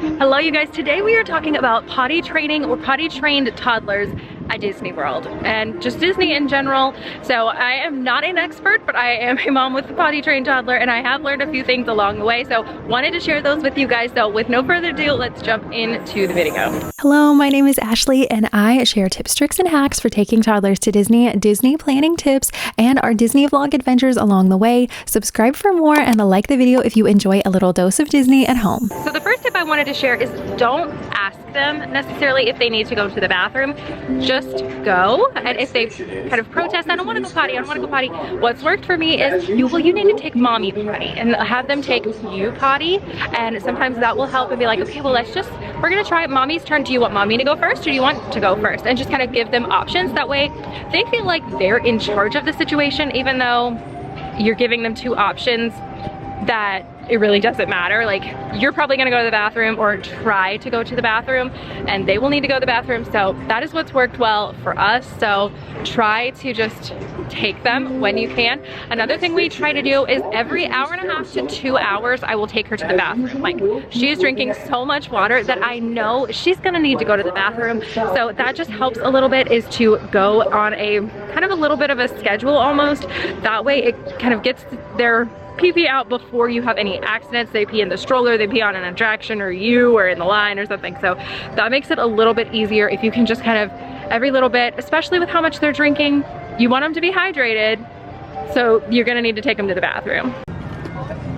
Hello you guys, today we are talking about potty training or potty trained toddlers at Disney World and just Disney in general. So I am not an expert, but I am a mom with a potty trained toddler and I have learned a few things along the way. So wanted to share those with you guys. So with no further ado, let's jump into the video. Hello, my name is Ashley and I share tips, tricks, and hacks for taking toddlers to Disney, Disney planning tips, and our Disney vlog adventures along the way. Subscribe for more and like the video if you enjoy a little dose of Disney at home. So the first tip I wanted to share is don't ask them necessarily if they need to go to the bathroom. Just go, and if they kind of protest, I don't want to go potty, I don't want to go potty, what's worked for me is you need to take mommy potty and have them take you potty, and sometimes that will help and be like, okay, well we're gonna try it. Mommy's turn. Do you want mommy to go first or do you want to go first? And just kind of give them options. That way they feel like they're in charge of the situation, even though you're giving them two options that it really doesn't matter. Like, you're probably gonna go to the bathroom or try to go to the bathroom and they will need to go to the bathroom. So that is what's worked well for us. So try to just take them when you can. Another thing we try to do is every hour and a half to 2 hours, I will take her to the bathroom. Like, she is drinking so much water that I know she's gonna need to go to the bathroom. So that just helps a little bit, is to go on a kind of a little bit of a schedule almost. That way it kind of gets their pee out before you have any accidents. They pee in the stroller, they pee on an attraction, or you, or in the line or something. So that makes it a little bit easier if you can just kind of every little bit, especially with how much they're drinking. You want them to be hydrated, so you're gonna need to take them to the bathroom.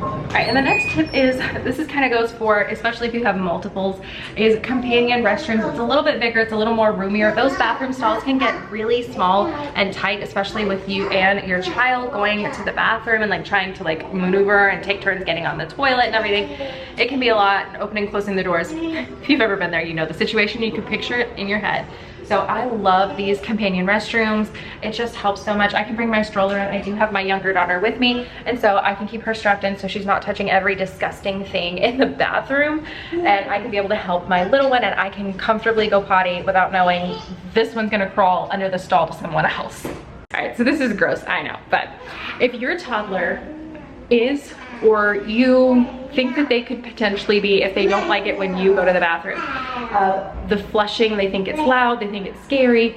All right, and the next tip is, this is kind of goes for, especially if you have multiples, is companion restrooms. It's a little bit bigger, it's a little more roomier. Those bathroom stalls can get really small and tight, especially with you and your child going to the bathroom and like trying to like maneuver and take turns getting on the toilet and everything. It can be a lot, opening, closing the doors. If you've ever been there, you know the situation, you can picture it in your head. So I love these companion restrooms. It just helps so much. I can bring my stroller in. I do have my younger daughter with me, and so I can keep her strapped in so she's not touching every disgusting thing in the bathroom, and I can be able to help my little one, and I can comfortably go potty without knowing this one's gonna crawl under the stall to someone else. All right, so this is gross, I know, but if your toddler is, or you think that they could potentially be, if they don't like it when you go to the bathroom, the flushing, they think it's loud, they think it's scary,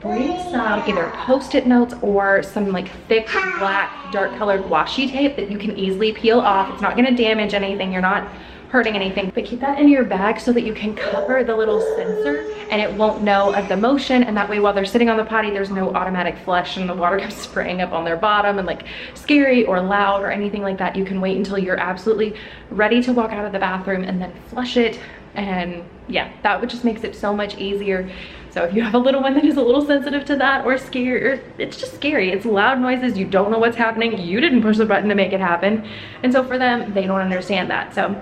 bring some either post-it notes or some like thick black dark colored washi tape that you can easily peel off. It's not going to damage anything, you're not hurting anything, but keep that in your bag so that you can cover the little sensor and it won't know of the motion, and that way while they're sitting on the potty there's no automatic flush and the water comes spraying up on their bottom and like scary or loud or anything like that. You can wait until you're absolutely ready to walk out of the bathroom and then flush it, and yeah, that would just makes it so much easier. So if you have a little one that is a little sensitive to that or scared, or it's just scary, it's loud noises, you don't know what's happening, you didn't push the button to make it happen, and so for them, they don't understand that. So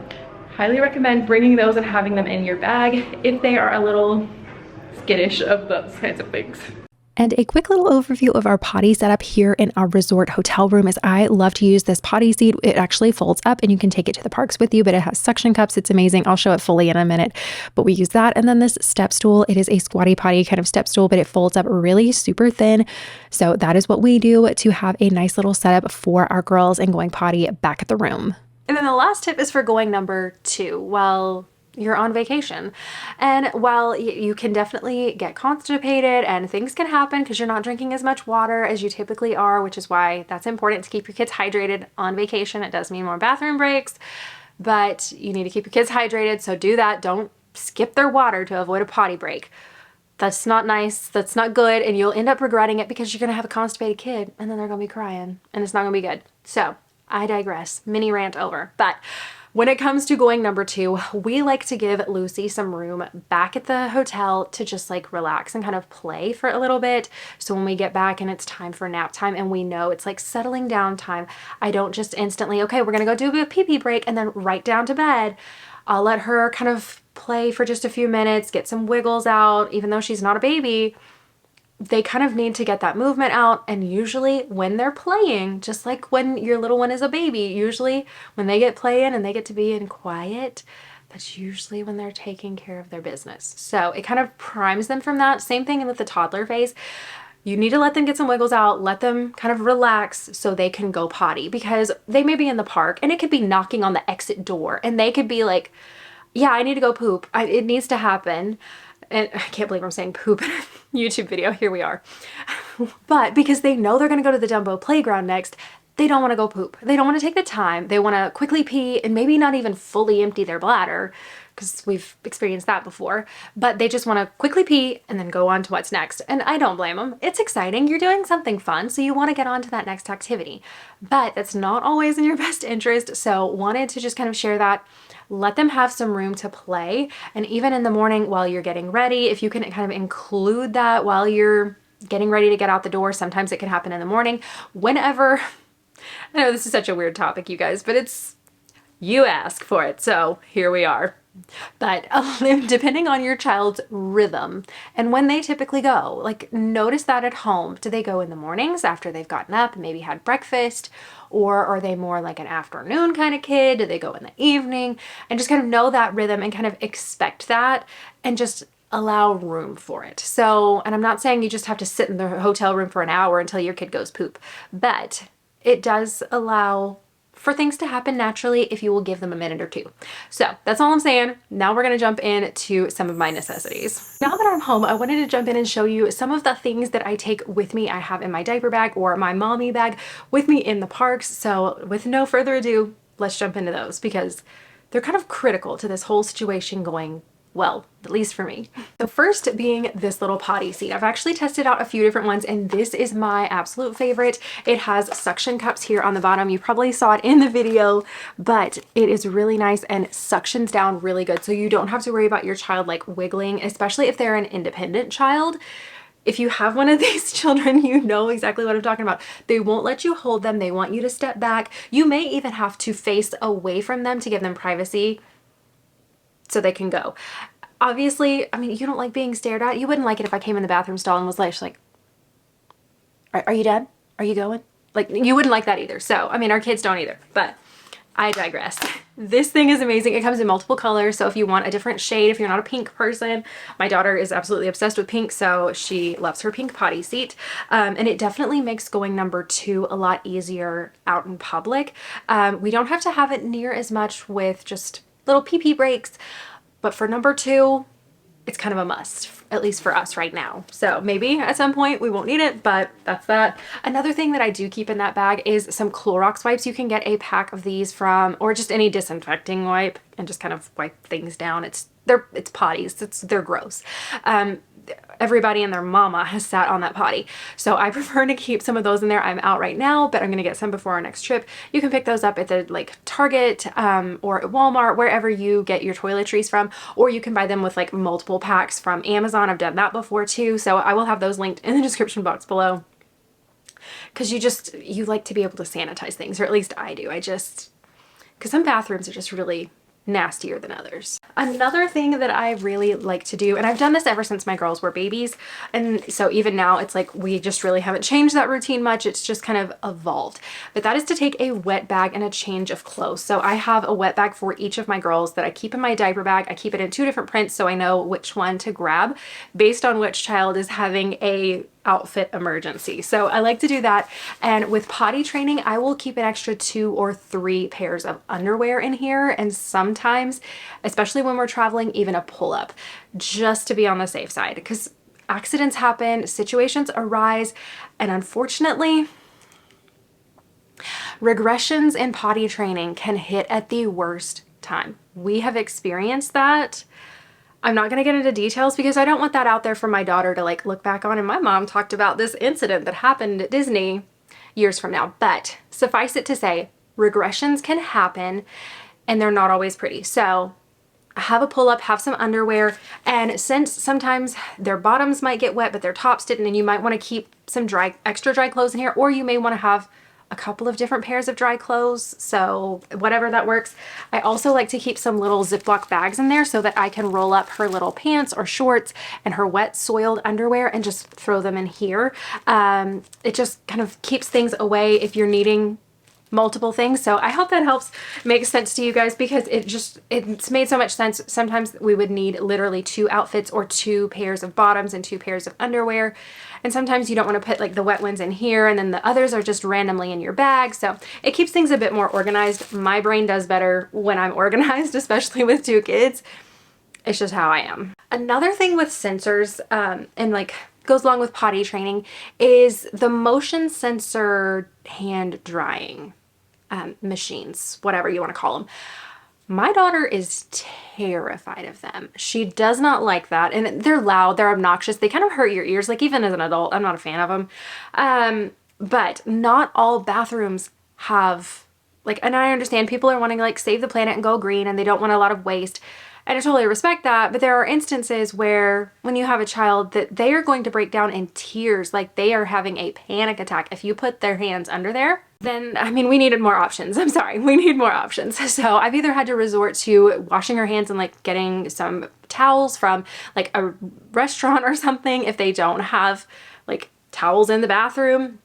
highly recommend bringing those and having them in your bag if they are a little skittish of those kinds of things. And a quick little overview of our potty setup here in our resort hotel room is I love to use this potty seat. It actually folds up and you can take it to the parks with you, but it has suction cups. It's amazing. I'll show it fully in a minute, but we use that. And then this step stool, it is a squatty potty kind of step stool, but it folds up really super thin. So that is what we do to have a nice little setup for our girls and going potty back at the room. And then the last tip is for going number 2. Well, you're on vacation, and while you can definitely get constipated and things can happen because you're not drinking as much water as you typically are, which is why that's important to keep your kids hydrated on vacation. It does mean more bathroom breaks, but you need to keep your kids hydrated, so do that. Don't skip their water to avoid a potty break. That's not nice, that's not good, and you'll end up regretting it because you're gonna have a constipated kid and then they're gonna be crying and it's not gonna be good. So I digress, mini rant over. But when it comes to going number 2, we like to give Lucy some room back at the hotel to just like relax and kind of play for a little bit. So when we get back and it's time for nap time and we know it's like settling down time, I don't just instantly, okay, we're gonna go do a pee-pee break and then right down to bed. I'll let her kind of play for just a few minutes, get some wiggles out, even though she's not a baby. They kind of need to get that movement out, and usually when they're playing, just like when your little one is a baby, usually when they get playing and they get to be in quiet, that's usually when they're taking care of their business. So it kind of primes them from that. Same thing with the toddler phase. You need to let them get some wiggles out, let them kind of relax so they can go potty, because they may be in the park and it could be knocking on the exit door and they could be like, yeah, I need to go poop. It needs to happen. And I can't believe I'm saying poop in a YouTube video. Here we are. But because they know they're going to go to the Dumbo playground next, they don't want to go poop. They don't want to take the time. They want to quickly pee and maybe not even fully empty their bladder, because we've experienced that before, but they just want to quickly pee and then go on to what's next. And I don't blame them. It's exciting. You're doing something fun, so you want to get on to that next activity. But that's not always in your best interest, so wanted to just kind of share that. Let them have some room to play. And even in the morning while you're getting ready, if you can kind of include that while you're getting ready to get out the door, sometimes it can happen in the morning, whenever. I know this is such a weird topic, you guys, but it's, you ask for it, so here we are. But depending on your child's rhythm and when they typically go, like notice that at home. Do they go in the mornings after they've gotten up and maybe had breakfast? Or are they more like an afternoon kind of kid? Do they go in the evening? And just kind of know that rhythm and kind of expect that and just allow room for it. So, and I'm not saying you just have to sit in the hotel room for an hour until your kid goes poop, but it does allow for things to happen naturally if you will give them a minute or two. So that's all I'm saying. Now we're gonna jump into some of my necessities. Now that I'm home, I wanted to jump in and show you some of the things that I take with me. I have in my diaper bag or my mommy bag with me in the parks. So with no further ado, let's jump into those because they're kind of critical to this whole situation going well, at least for me. The first being this little potty seat. I've actually tested out a few different ones and this is my absolute favorite. It has suction cups here on the bottom. You probably saw it in the video, but it is really nice and suctions down really good. So you don't have to worry about your child like wiggling, especially if they're an independent child. If you have one of these children, you know exactly what I'm talking about. They won't let you hold them. They want you to step back. You may even have to face away from them to give them privacy so they can go. Obviously, I mean, you don't like being stared at. You wouldn't like it if I came in the bathroom stall and was like, are you done? Are you going? Like, you wouldn't like that either. So, I mean, our kids don't either, but I digress. This thing is amazing. It comes in multiple colors. So if you want a different shade, if you're not a pink person, my daughter is absolutely obsessed with pink. So she loves her pink potty seat. And it definitely makes going number 2 a lot easier out in public. We don't have to have it near as much with just little pee-pee breaks, but for number 2, it's kind of a must, at least for us right now. So maybe at some point we won't need it, but that's that. Another thing that I do keep in that bag is some Clorox wipes. You can get a pack of these from, or just any disinfecting wipe and just kind of wipe things down. It's potties, they're gross. Everybody and their mama has sat on that potty. So I prefer to keep some of those in there. I'm out right now, but I'm gonna get some before our next trip. You can pick those up at the like Target or at Walmart, wherever you get your toiletries from, or you can buy them with like multiple packs from Amazon. I've done that before too. So I will have those linked in the description box below. Cause you like to be able to sanitize things, or at least I do. Cause some bathrooms are just really nastier than others. Another thing that I really like to do, and I've done this ever since my girls were babies, and so even now it's like we just really haven't changed that routine much. It's just kind of evolved, but that is to take a wet bag and a change of clothes. So I have a wet bag for each of my girls that I keep in my diaper bag. I keep it in 2 different prints so I know which one to grab based on which child is having a outfit emergency. So I like to do that. And with potty training, I will keep an extra 2 or 3 pairs of underwear in here. And sometimes, especially when we're traveling, even a pull-up, just to be on the safe side, because accidents happen, situations arise, and unfortunately, regressions in potty training can hit at the worst time. We have experienced that. I'm not going to get into details because I don't want that out there for my daughter to like look back on. And my mom talked about this incident that happened at Disney years from now. But suffice it to say, regressions can happen and they're not always pretty. So have a pull-up, have some underwear. And since sometimes their bottoms might get wet, but their tops didn't, and you might want to keep some extra dry clothes in here, or you may want to have a couple of different pairs of dry clothes, so whatever that works. I also like to keep some little Ziploc bags in there so that I can roll up her little pants or shorts and her wet soiled underwear and just throw them in here. It just kind of keeps things away if you're needing multiple things. So I hope that helps make sense to you guys, because it's made so much sense. Sometimes we would need literally 2 outfits or 2 pairs of bottoms and 2 pairs of underwear. And sometimes you don't want to put like the wet ones in here and then the others are just randomly in your bag. So it keeps things a bit more organized. My brain does better when I'm organized, especially with 2 kids. It's just how I am. Another thing with sensors, and like goes along with potty training, is the motion sensor hand drying machines, whatever you want to call them. My daughter is terrified of them. She does not like that. And they're loud, they're obnoxious, they kind of hurt your ears. Like even as an adult, I'm not a fan of them. But not all bathrooms have, like, and I understand people are wanting to like save the planet and go green and they don't want a lot of waste. And I totally respect that, but there are instances where when you have a child that they are going to break down in tears, like they are having a panic attack if you put their hands under there. Then, I mean, we needed more options. I'm sorry, we need more options. So I've either had to resort to washing her hands and like getting some towels from like a restaurant or something if they don't have like towels in the bathroom,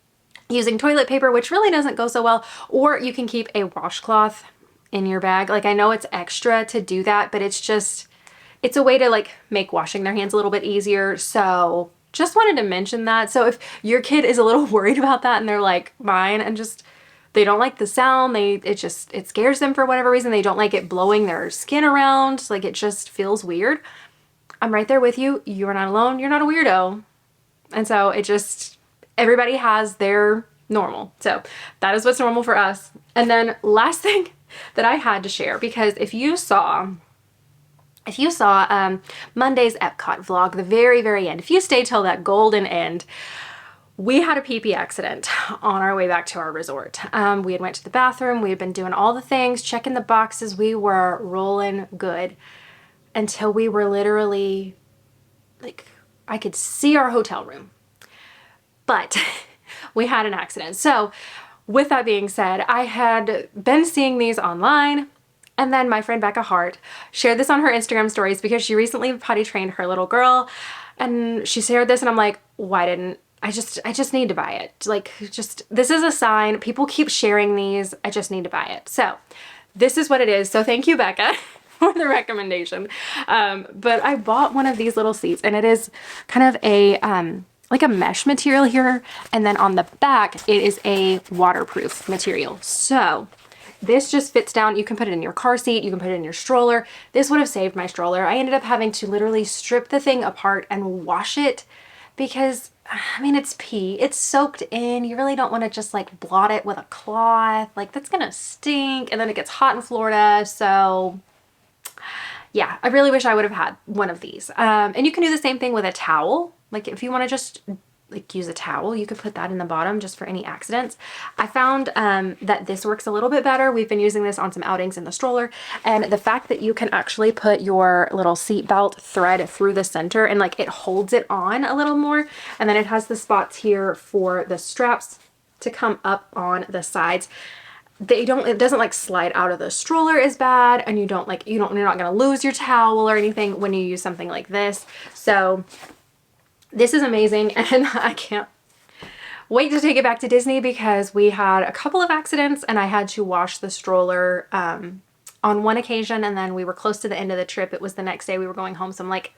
using toilet paper, which really doesn't go so well, or you can keep a washcloth in your bag. Like I know it's extra to do that, but it's a way to like make washing their hands a little bit easier. So just wanted to mention that. So if your kid is a little worried about that and they're like mine and just, they don't like the sound, it scares them for whatever reason, they don't like it blowing their skin around, like it just feels weird, I'm right there with you. You are not alone. You're not a weirdo. And so everybody has their normal. So that is what's normal for us. And then last thing that I had to share, because if you saw Monday's Epcot vlog, the very, very end, if you stayed till that golden end, we had a pee-pee accident on our way back to our resort. We had went to the bathroom, we had been doing all the things, checking the boxes, we were rolling good until we were literally, like, I could see our hotel room. But we had an accident. So with that being said, I had been seeing these online, and then my friend Becca Hart shared this on her Instagram stories because she recently potty trained her little girl, and she shared this and I'm like, why didn't I just need to buy it. Like, this is a sign. People keep sharing these. I just need to buy it. So this is what it is. So thank you, Becca, for the recommendation. But I bought one of these little seats, and it is kind of a, like a mesh material here, and then on the back it is a waterproof material. So this just fits down. You can put it in your car seat, you can put it in your stroller. This would have saved my stroller. I ended up having to literally strip the thing apart and wash it because, I mean, it's pee, it's soaked in. You really don't want to just like blot it with a cloth. Like, that's gonna stink, and then it gets hot in Florida. So yeah, I really wish I would have had one of these. And you can do the same thing with a towel. Like if you want to just like use a towel, you could put that in the bottom just for any accidents. I found that this works a little bit better. We've been using this on some outings in the stroller, and the fact that you can actually put your little seat belt thread through the center and like it holds it on a little more, and then it has the spots here for the straps to come up on the sides. It doesn't like slide out of the stroller as bad, and you're not gonna lose your towel or anything when you use something like this. So this is amazing, and I can't wait to take it back to Disney because we had a couple of accidents and I had to wash the stroller on one occasion, and then we were close to the end of the trip. It was the next day we were going home, so I'm like,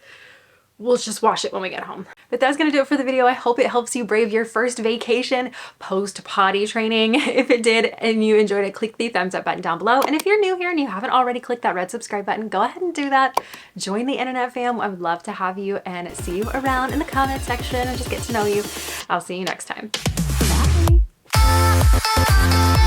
we'll just wash it when we get home. But that's gonna do it for the video. I hope it helps you brave your first vacation post potty training. If it did and you enjoyed it, click the thumbs up button down below. And if you're new here and you haven't already clicked that red subscribe button, go ahead and do that. Join the internet fam. I would love to have you and see you around in the comment section and just get to know you. I'll see you next time. Bye.